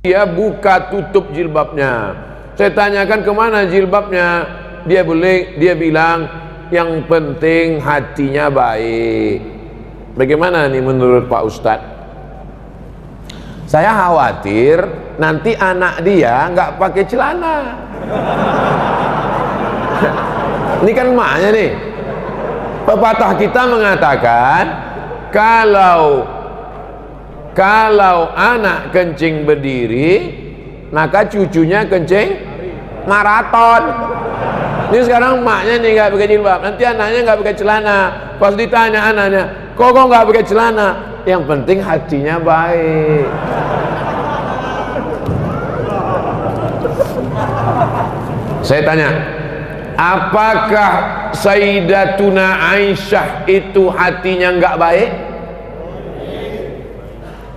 Dia buka tutup jilbabnya. Saya tanyakan kemana jilbabnya, dia bilang yang penting hatinya baik. Bagaimana nih menurut Pak Ustadz? Saya khawatir nanti anak dia nggak pakai celana. Ini kan emaknya nih. Pepatah kita mengatakan kalau anak kencing berdiri, maka cucunya kencing maraton. Ini sekarang emaknya nih nggak pakai jilbab, nanti anaknya nggak pakai celana. Pas ditanya anaknya, kok nggak pakai celana? Yang penting hatinya baik. Saya tanya, apakah Sayyidatuna Aisyah itu hatinya nggak baik?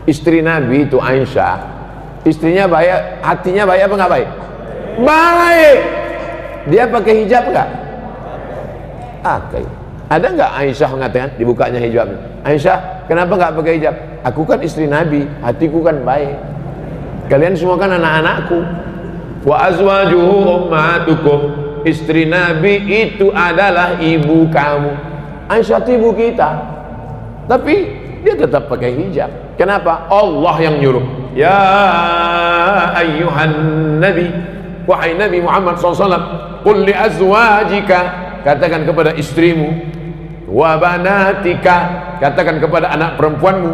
Istri Nabi itu Aisyah, istrinya baik, hatinya baik apa nggak baik? Baik. Dia pakai hijab nggak? Pakai. Ada nggak Aisyah mengatakan dibukanya hijabnya? Aisyah, kenapa nggak pakai hijab? Aku kan istri Nabi, hatiku kan baik. Kalian semua kan anak-anakku. Wa azwajuhu ummatukum. Istri Nabi itu adalah ibu kamu. Aisyah itu ibu kita. Tapi dia tetap pakai hijab. Kenapa? Allah yang nyuruh. Ya ayyuhan nabi, wahai Nabi Muhammad SAW, qul li azwajika, katakan kepada istrimu, wa banatika, katakan kepada anak perempuanmu,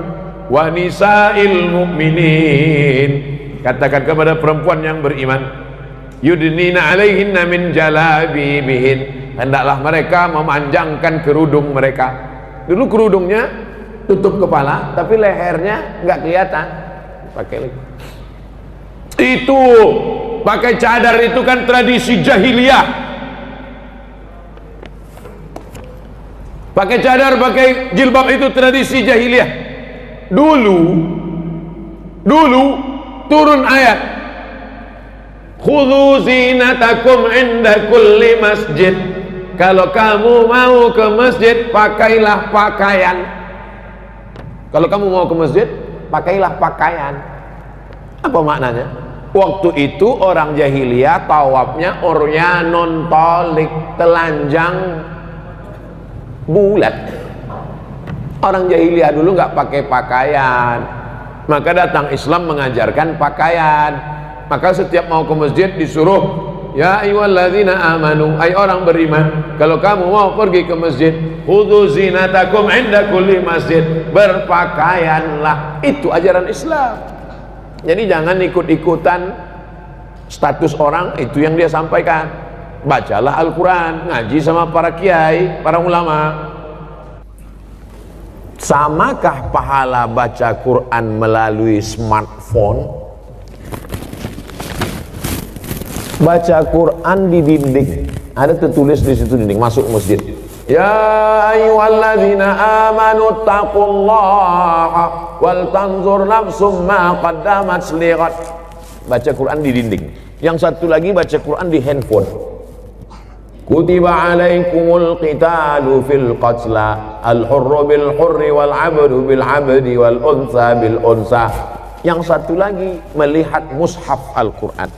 wa nisa'il mu'minin, katakan kepada perempuan yang beriman, yudnina alaihinna min jalabibihin, hendaklah mereka memanjangkan kerudung mereka. Dulu kerudungnya tutup kepala, tapi lehernya nggak kelihatan. Pakai lagi. Itu pakai cadar itu kan tradisi jahiliyah. Pakai cadar, pakai jilbab itu tradisi jahiliyah. Dulu turun ayat, khudhu zinatakum inda kulli masjid. Kalau kamu mau ke masjid, pakailah pakaian. Kalau kamu mau ke masjid, pakailah pakaian. Apa maknanya? Waktu itu orang jahiliyah tawafnya uryanun tolik, telanjang bulat. Orang jahiliyah dulu nggak pakai pakaian. Maka datang Islam mengajarkan pakaian. Maka setiap mau ke masjid disuruh, ya ayyuhalladzina amanu, ay orang beriman, kalau kamu mau pergi ke masjid, khudhu zinatakum inda kulli masjid, berpakaianlah. Itu ajaran Islam. Jadi jangan ikut-ikutan status orang, itu yang dia sampaikan. Bacalah Al-Quran, ngaji sama para kiai, para ulama. Samakah pahala baca Quran melalui smartphone? Baca Quran di dinding, ada tertulis di situ dinding, masuk masjid. Ya ayyuhalladzina amanu taqullaha wal tanzur nafsum ma qaddamat lighad. Baca Quran di dinding. Yang satu lagi baca Quran di handphone. Kutiba alaikumul qitalu fil qatla, al hurru bil hurri wal abdu bil abdi wal unsa bil unsa. Yang satu lagi melihat mushaf Al-Quran.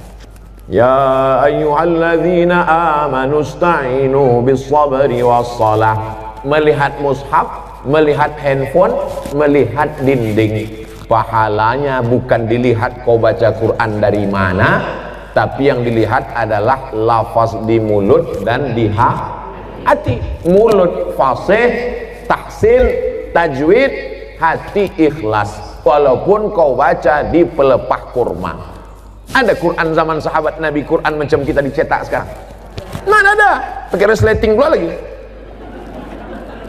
Ya ayyuhalladzina amanu ista'inu bis sabri was salah. Melihat mushaf, melihat handphone, melihat dinding. Pahalanya bukan dilihat kau baca Quran dari mana, tapi yang dilihat adalah lafaz di mulut dan di hati. Mulut fasih, tahsin, tajwid, hati ikhlas. Walaupun kau baca di pelepah kurma. Ada Quran zaman sahabat Nabi, Quran macam kita dicetak sekarang? Mana ada? Pakai resleting pula lagi.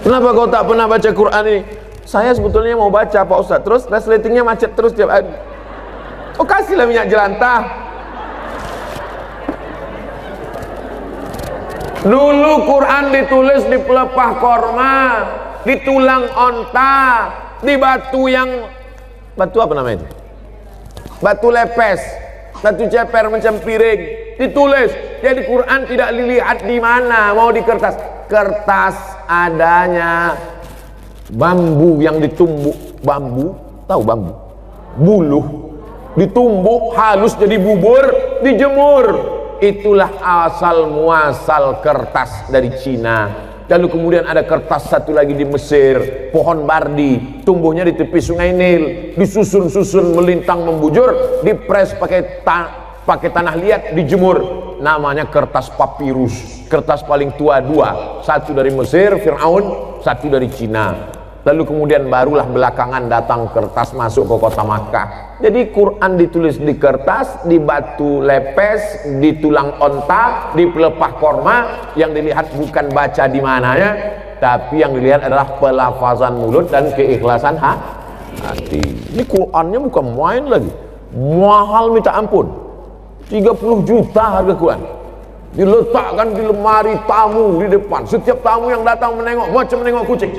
Kenapa kau tak pernah baca Quran ini? Saya sebetulnya mau baca Pak Ustaz, terus resletingnya macet terus tiap hari. Oh, kasihlah minyak jelantah. Dulu Quran ditulis di pelepah korma, di tulang onta, di batu yang, batu apa namanya itu? Batu lepes, batu ceper macam piring, ditulis. Jadi Quran tidak dilihat di mana, mau di kertas. Kertas adanya bambu yang ditumbuk, bambu, tahu bambu? Buluh. ditumbuk halus jadi bubur, dijemur. Itulah asal muasal kertas dari Cina. Lalu kemudian ada kertas satu lagi di Mesir, pohon bardi, tumbuhnya di tepi sungai Nil, disusun-susun melintang membujur, dipres pakai tanah liat, dijemur. Namanya kertas papirus. Kertas paling tua dua, satu dari Mesir, Fir'aun, satu dari Cina. Lalu kemudian barulah belakangan datang kertas masuk ke kota Makkah. Jadi Quran ditulis di kertas, di batu lepes, di tulang onta, di pelepah korma. Yang dilihat bukan baca di mananya, tapi yang dilihat adalah pelafazan mulut dan keikhlasan hati. Ini Qurannya bukan main lagi, mahal minta ampun. 30 juta harga Quran. Diletakkan di lemari tamu di depan. Setiap tamu yang datang menengok macam menengok kucing.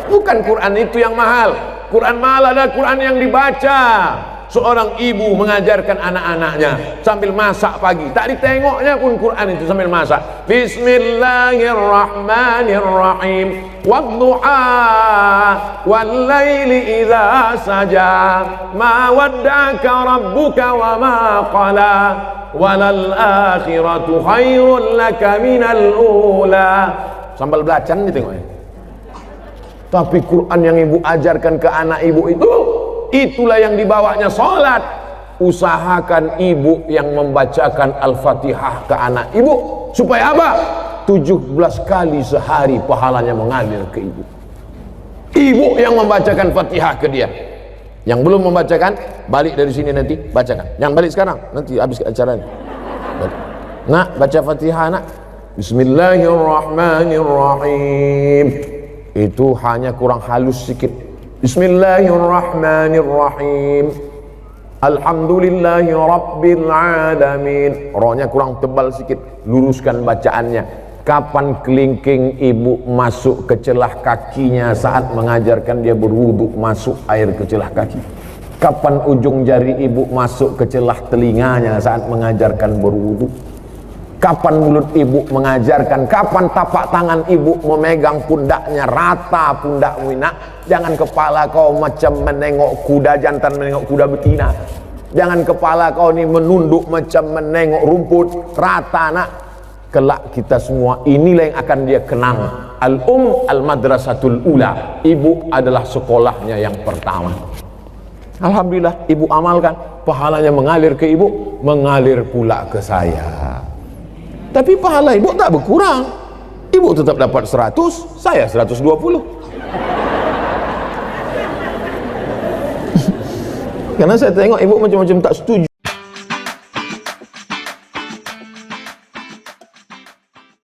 Bukan Quran itu yang mahal. Quran mahal adalah Quran yang dibaca. Seorang ibu mengajarkan anak-anaknya sambil masak pagi. Tak ditengoknya pun Quran itu sambil masak. Bismillahirrahmanirrahim. Wadduha wallaili idza saja. Ma wadda'aka rabbuka wa ma qala. Walal akhiratu khairul laka minal ula. Sambal belacan ditengoknya. Tapi Quran yang ibu ajarkan ke anak ibu itu, itulah yang dibawanya sholat. Usahakan ibu yang membacakan Al-Fatihah ke anak ibu. Supaya apa? 17 kali sehari pahalanya mengalir ke ibu. Ibu yang membacakan Fatihah ke dia. Yang belum membacakan, balik dari sini nanti, bacakan. Yang balik sekarang, nanti habis acaranya. Nak, baca Fatihah nak. Bismillahirrahmanirrahim. Itu hanya kurang halus sedikit. Bismillahirrahmanirrahim. Alhamdulillahi rabbil alamin. Rohnya kurang tebal sedikit. Luruskan bacaannya. Kapan kelingking ibu masuk ke celah kakinya saat mengajarkan dia berwudu, masuk air ke celah kaki? Kapan ujung jari ibu masuk ke celah telinganya saat mengajarkan berwudu? Kapan mulut ibu mengajarkan? Kapan tapak tangan ibu memegang pundaknya? Rata pundakmu nak. Jangan kepala kau macam menengok kuda jantan, menengok kuda betina. Jangan kepala kau ni menunduk macam menengok rumput. Rata nak. Kelak kita semua inilah yang akan dia kenang. Al-madrasatul ula. Ibu adalah sekolahnya yang pertama. Alhamdulillah ibu amalkan, pahalanya mengalir ke ibu, mengalir pula ke saya. Tapi pahala ibu tak berkurang. Ibu tetap dapat 100, saya 120. Karena saya tengok ibu macam-macam tak setuju.